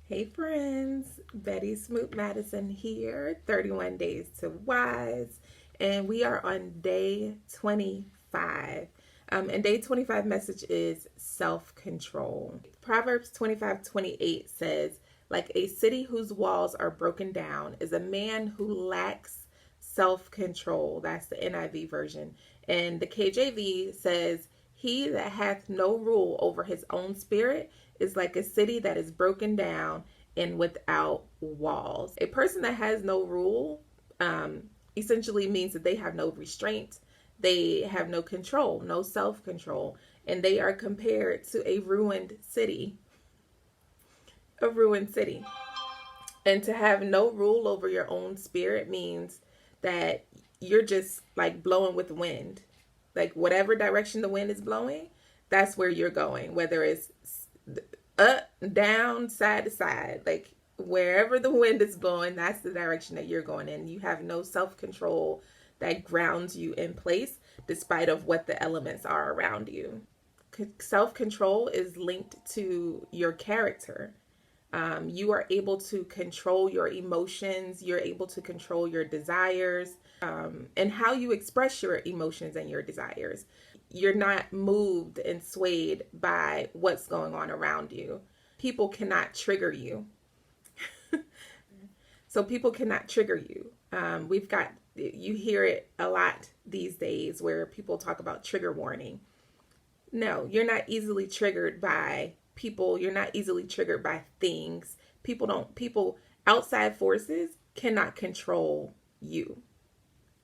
Hey friends, Betty Smoot Madison here, 31 Days to Wise, and we are on day 25. And day 25 message is self-control. Proverbs 25:28 says, like a city whose walls are broken down is a man who lacks self-control. That's the NIV version. And the KJV says, he that hath no rule over his own spirit is like a city that is broken down and without walls. A person that has no rule essentially means that they have no restraint, they have no control, no self control, and they are compared to a ruined city. A ruined city. And to have no rule over your own spirit means that you're just like blowing with the wind. Like whatever direction the wind is blowing, that's where you're going, whether it's up, down, side to side. Like wherever the wind is blowing, that's the direction that you're going in. You have no self-control that grounds you in place despite of what the elements are around you. Self-control is linked to your character. You are able to control your emotions. You're able to control your desires, and how you express your emotions and your desires. You're not moved and swayed by what's going on around you. People cannot trigger you. So people cannot trigger you. You hear it a lot these days where people talk about trigger warning. No, you're not easily triggered by people. You're not easily triggered by things. People, outside forces cannot control you.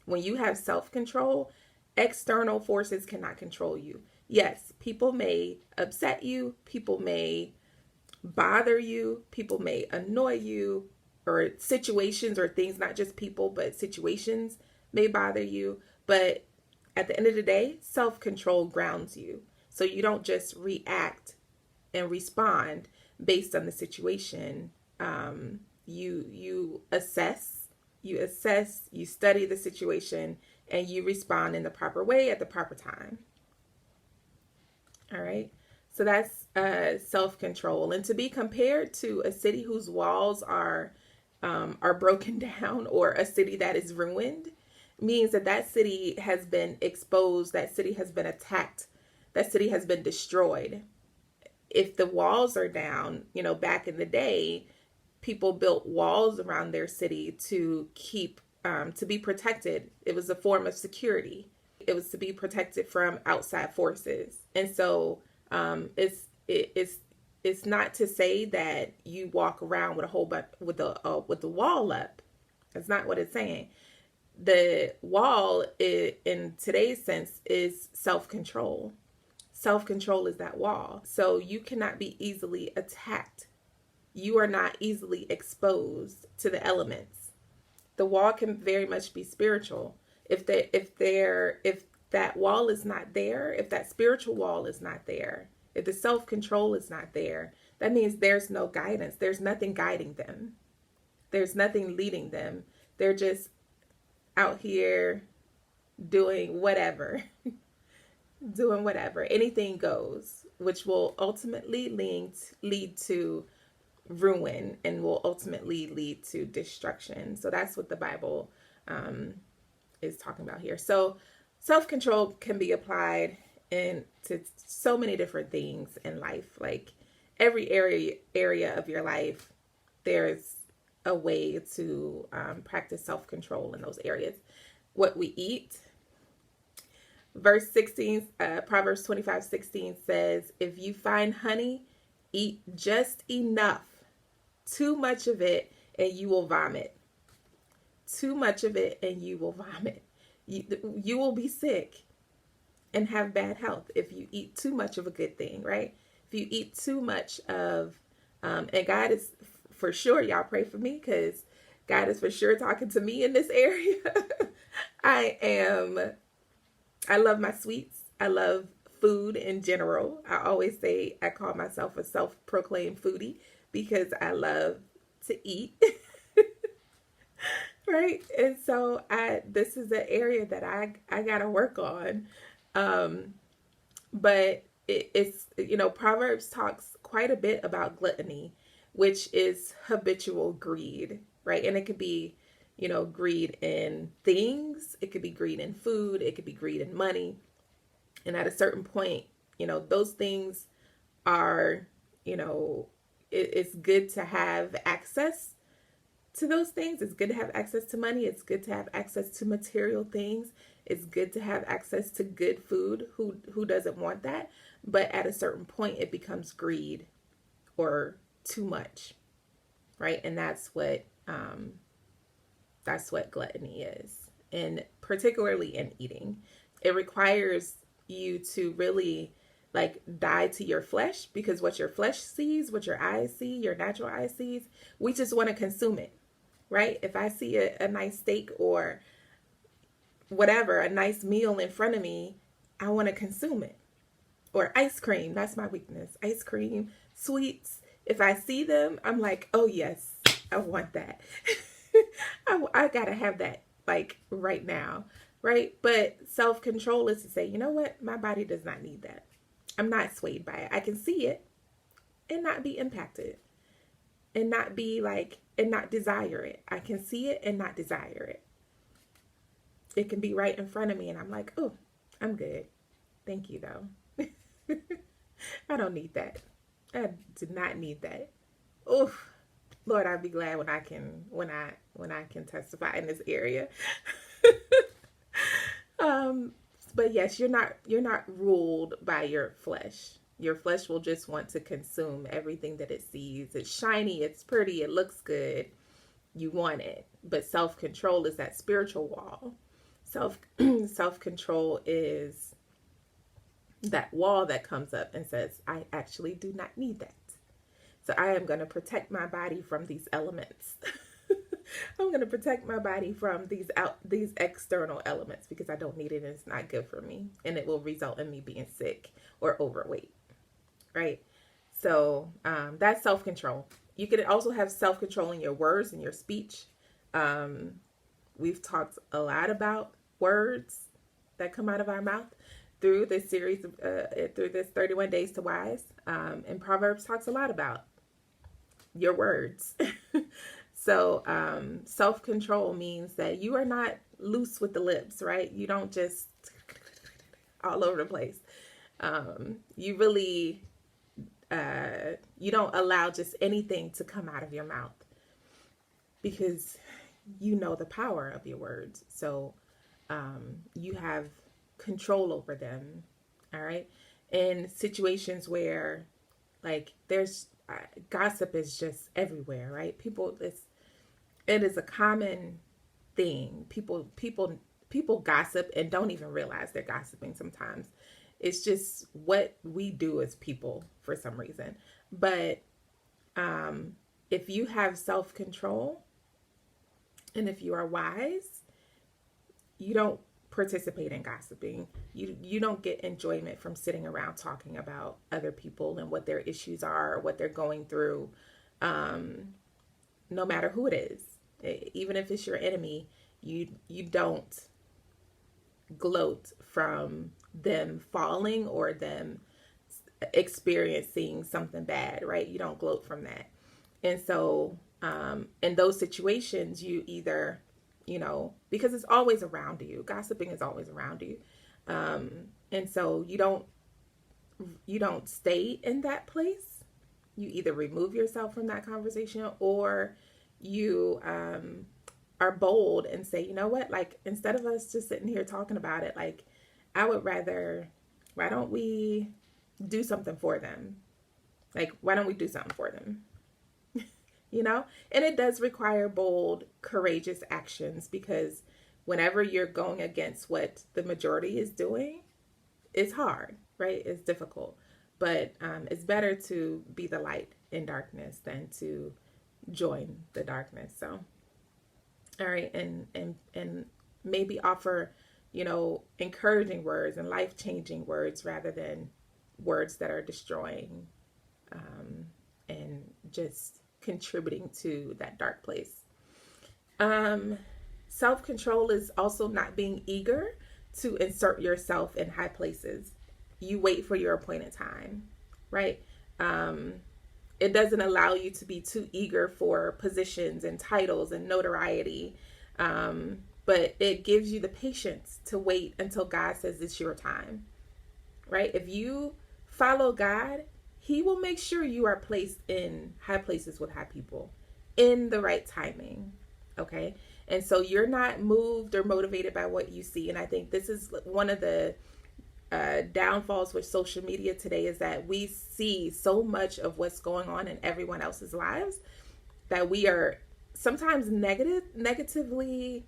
When you have self-control, external forces cannot control you. Yes, people may upset you, people may bother you, people may annoy you, or situations or things, not just people, but situations may bother you. But at the end of the day, self-control grounds you. So you don't just react and respond based on the situation. You assess, you study the situation, and you respond in the proper way at the proper time. All right. So that's self-control. And to be compared to a city whose walls are broken down, or a city that is ruined, means that that city has been exposed, that city has been attacked, that city has been destroyed. If the walls are down, back in the day, people built walls around their city to keep, to be protected. It was a form of security. It was to be protected from outside forces. And so it's not to say that you walk around with a whole bunch with the wall up. That's not what it's saying. The wall, in today's sense, is self-control. Self-control is that wall. So you cannot be easily attacked. You are not easily exposed to the elements. The wall can very much be spiritual. If that wall is not there, if that spiritual wall is not there, if the self-control is not there, that means there's no guidance. There's nothing guiding them. There's nothing leading them. They're just out here doing whatever. Doing whatever. Anything goes, which will ultimately lead to ruin and will ultimately lead to destruction. So that's what the Bible is talking about here. So self-control can be applied to so many different things in life. Like every area of your life, there's a way to practice self-control in those areas. What we eat. Verse 16, Proverbs 25:16 says, if you find honey, eat just enough. Too much of it and you will vomit. Too much of it and you will vomit. You will be sick and have bad health if you eat too much of a good thing, right? If you eat too much of, and God is for sure, y'all pray for me, because God is for sure talking to me in this area. I love my sweets. I love food in general. I always say I call myself a self-proclaimed foodie because I love to eat. Right? And so this is an area that I got to work on. But it's Proverbs talks quite a bit about gluttony, which is habitual greed, right? And it could be, greed in things, it could be greed in food, it could be greed in money. And at a certain point, those things are, it's good to have access to those things. It's good to have access to money. It's good to have access to material things. It's good to have access to good food. Who doesn't want that? But at a certain point, it becomes greed or too much, right? And that's what gluttony is, and particularly in eating, it requires you to really die to your flesh, because what your flesh sees, what your eyes see, your natural eyes sees, we just want to consume it, right? If I see a nice steak or whatever, a nice meal in front of me, I want to consume it. Or ice cream, that's my weakness. Ice cream, sweets. If I see them, I'm like, oh yes, I want that. I gotta have that right now, right? But self-control is to say, you know what? My body does not need that. I'm not swayed by it. I can see it and not be impacted and not be and not desire it. I can see it and not desire it. It can be right in front of me and I'm like, oh, I'm good. Thank you though. I don't need that. I do not need that. Oof. Lord, I'd be glad when I can testify in this area. But yes, you're not ruled by your flesh. Your flesh will just want to consume everything that it sees. It's shiny, it's pretty, it looks good. You want it. But self-control is that spiritual wall. Self-control is that wall that comes up and says, I actually do not need that. So I am going to protect my body from these elements. I'm going to protect my body from these external elements because I don't need it and it's not good for me. And it will result in me being sick or overweight, right? So that's self-control. You can also have self-control in your words and your speech. We've talked a lot about words that come out of our mouth through this series, through this 31 Days to Wise. And Proverbs talks a lot about your words. So self-control means that you are not loose with the lips, right? You don't just all over the place. You really, you don't allow just anything to come out of your mouth because you know the power of your words. So you have control over them. All right. In situations where there's gossip is just everywhere, right? It is a common thing. People gossip and don't even realize they're gossiping sometimes. It's just what we do as people for some reason. But if you have self-control and if you are wise, you don't participate in gossiping. You don't get enjoyment from sitting around talking about other people and what their issues are, or what they're going through, no matter who it is. Even if it's your enemy, you don't gloat from them falling or them experiencing something bad, right? You don't gloat from that. And so in those situations, you either because it's always around you. Gossiping is always around you. And so you don't stay in that place. You either remove yourself from that conversation or you are bold and say, you know what, instead of us just sitting here talking about it, I would rather, why don't we do something for them? Why don't we do something for them? And it does require bold, courageous actions, because whenever you're going against what the majority is doing, it's hard, right? It's difficult, but it's better to be the light in darkness than to join the darkness. So, all right. And maybe offer, encouraging words and life-changing words rather than words that are destroying, and just contributing to that dark place. Self-control is also not being eager to insert yourself in high places. You wait for your appointed time, right? it doesn't allow you to be too eager for positions and titles and notoriety. But it gives you the patience to wait until God says it's your time, right? If you follow God, he will make sure you are placed in high places with high people in the right timing. Okay. And so you're not moved or motivated by what you see. And I think this is one of the downfalls with social media today, is that we see so much of what's going on in everyone else's lives that we are sometimes negatively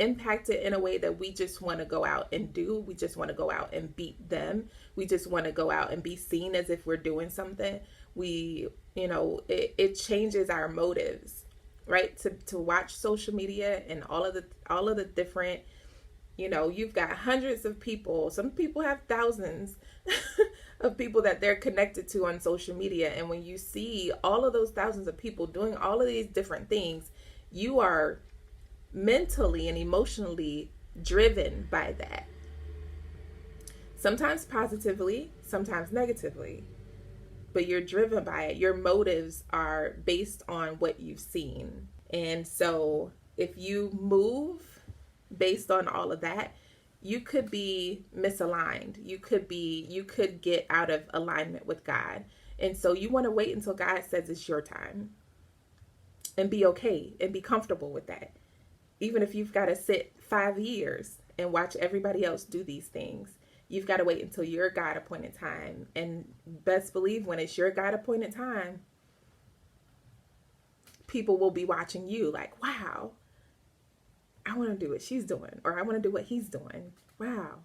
impacted in a way that we just want to go out and do. We just want to go out and beat them. We just want to go out and be seen as if we're doing something. It changes our motives, right? To watch social media and all of the different, you've got hundreds of people. Some people have thousands of people that they're connected to on social media. And when you see all of those thousands of people doing all of these different things, you are mentally and emotionally driven by that. Sometimes positively, sometimes negatively, but you're driven by it. Your motives are based on what you've seen. And so if you move based on all of that, you could be misaligned. You could get out of alignment with God. And so you want to wait until God says it's your time, and be okay and be comfortable with that. Even if you've got to sit 5 years and watch everybody else do these things, you've got to wait until your God appointed time. And best believe when it's your God appointed time, people will be watching you like, wow, I want to do what she's doing, or I want to do what he's doing. Wow.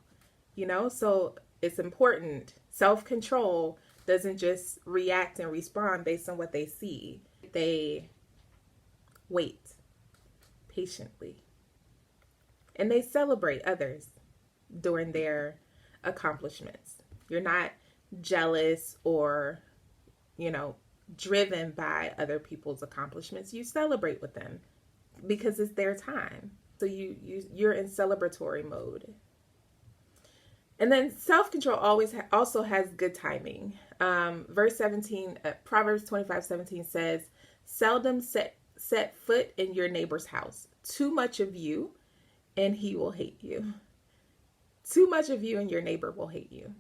So it's important. Self-control doesn't just react and respond based on what they see. They wait patiently, and they celebrate others during their accomplishments. You're not jealous or driven by other people's accomplishments. You celebrate with them because it's their time. So you're in celebratory mode. And then self-control also has good timing. Verse 17, Proverbs 25:17 says, seldom set foot in your neighbor's house. Too much of you and he will hate you. Too much of you and your neighbor will hate you.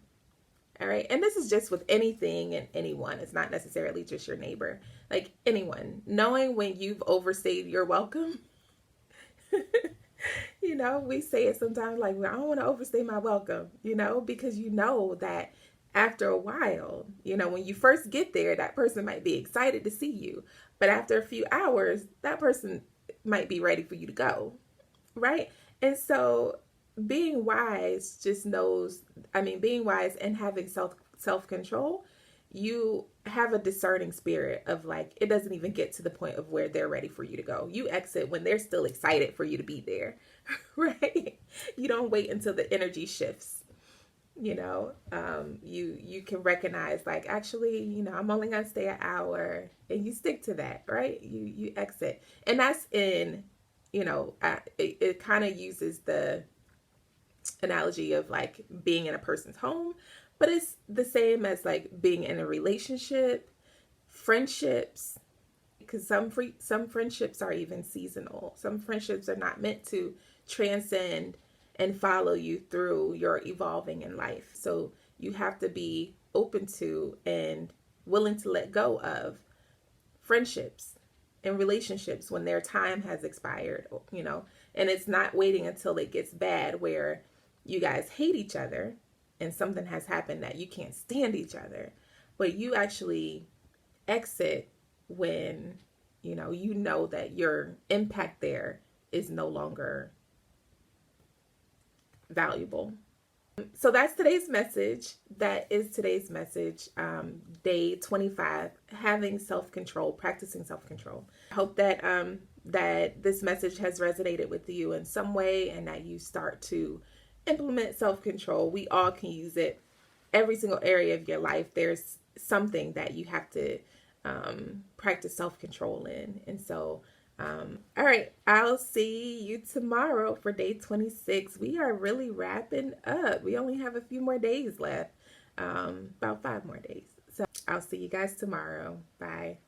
All right. And this is just with anything and anyone. It's not necessarily just your neighbor. Like anyone. Knowing when you've overstayed your welcome. We say it sometimes like, well, I don't want to overstay my welcome, because that after a while, when you first get there, that person might be excited to see you. But after a few hours, that person might be ready for you to go. Right. And so being wise being wise and having self-control, you have a discerning spirit of like, it doesn't even get to the point of where they're ready for you to go. You exit when they're still excited for you to be there, right? You don't wait until the energy shifts. You can recognize like, actually, I'm only going to stay an hour, and you stick to that, right? You exit. And that's in, it kind of uses the analogy of like being in a person's home, but it's the same as like being in a relationship, friendships, because some friendships are even seasonal. Some friendships are not meant to transcend and follow you through your evolving in life. So you have to be open to and willing to let go of friendships and relationships when their time has expired, and it's not waiting until it gets bad where you guys hate each other and something has happened that you can't stand each other, but you actually exit when, that your impact there is no longer valuable. So that's today's message. That is today's message. Day 25, having self-control, practicing self-control. I hope that that this message has resonated with you in some way, and that you start to implement self-control. We all can use it. Every single area of your life, there's something that you have to practice self-control in. And so, all right, I'll see you tomorrow for day 26. We are really wrapping up. We only have a few more days left, about 5 more days. So I'll see you guys tomorrow. Bye.